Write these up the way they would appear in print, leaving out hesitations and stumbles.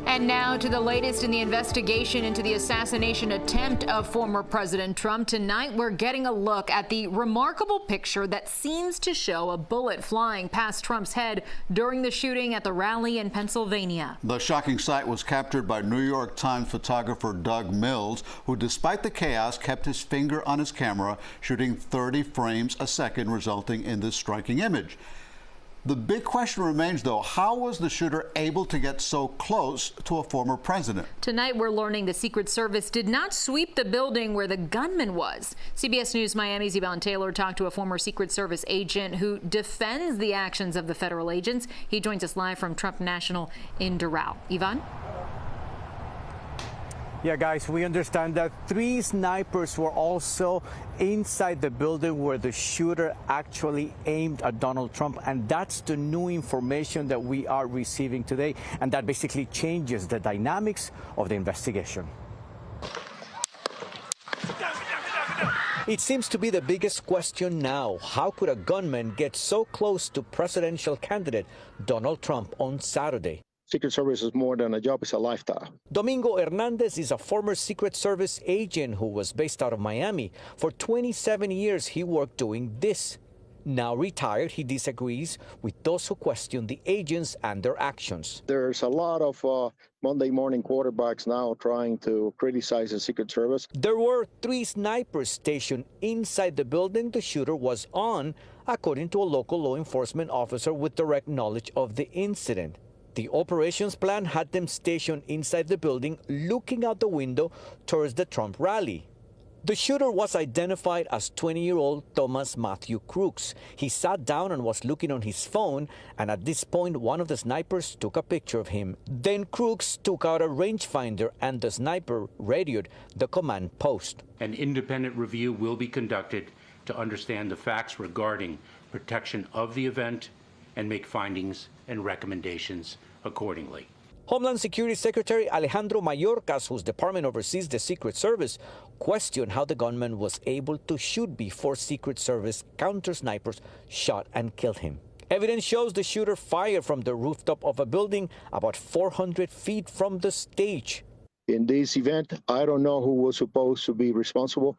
And now to the latest in the investigation into the assassination attempt of former President Trump. Tonight, we're getting a look at the remarkable picture that seems to show a bullet flying past Trump's head during the shooting at the rally in Pennsylvania. The shocking sight was captured by New York Times photographer Doug Mills, who, despite the chaos, kept his finger on his camera, shooting 30 frames a second, resulting in this striking image. The big question remains, though, how was the shooter able to get so close to a former president? Tonight, we're learning the Secret Service did not sweep the building where the gunman was. CBS News Miami's Yvonne Taylor talked to a former Secret Service agent who defends the actions of the federal agents. He joins us live from Trump National in Doral. Yvonne? Yeah, guys, we understand that 3 snipers were also inside the building where the shooter actually aimed at Donald Trump. And that's the new information that we are receiving today. And that basically changes the dynamics of the investigation. It seems to be the biggest question now. How could a gunman get so close to presidential candidate Donald Trump on Saturday? Secret Service is more than a job, it's a lifestyle. Domingo Hernandez is a former Secret Service agent who was based out of Miami. For 27 years, he worked doing this. Now retired, he disagrees with those who question the agents and their actions. There's a lot of Monday morning quarterbacks now trying to criticize the Secret Service. There were 3 snipers stationed inside the building the shooter was on, according to a local law enforcement officer with direct knowledge of the incident. The operations plan had them stationed inside the building, looking out the window towards the Trump rally. The shooter was identified as 20-year-old Thomas Matthew Crooks. He sat down and was looking on his phone, and at this point, one of the snipers took a picture of him. Then Crooks took out a rangefinder, and the sniper radioed the command post. An independent review will be conducted to understand the facts regarding protection of the event and make findings and recommendations accordingly. Homeland Security Secretary Alejandro Mayorkas, whose department oversees the Secret Service, questioned how the gunman was able to shoot before Secret Service counter-snipers shot and killed him. Evidence shows the shooter fired from the rooftop of a building about 400 feet from the stage. In this event, I don't know who was supposed to be responsible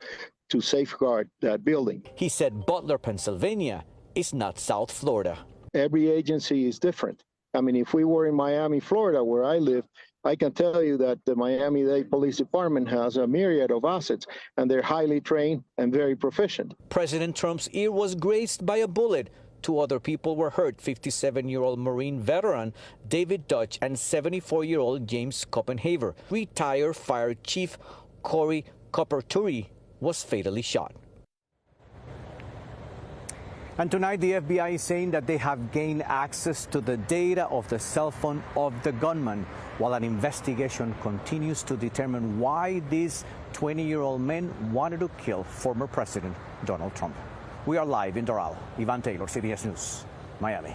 to safeguard that building. He said Butler, Pennsylvania is not South Florida. Every agency is different. I mean, if we were in Miami, Florida, where I live, I can tell you that the Miami-Dade Police Department has a myriad of assets, and they're highly trained and very proficient. President Trump's ear was grazed by a bullet. 2 other people were hurt, 57-year-old Marine veteran David Dutch and 74-year-old James Copenhaver. Retired Fire Chief Corey Coperturi was fatally shot. And tonight, the FBI is saying that they have gained access to the data of the cell phone of the gunman, while an investigation continues to determine why these 20-year-old men wanted to kill former President Donald Trump. We are live in Doral. Yvonne Taylor, CBS News, Miami.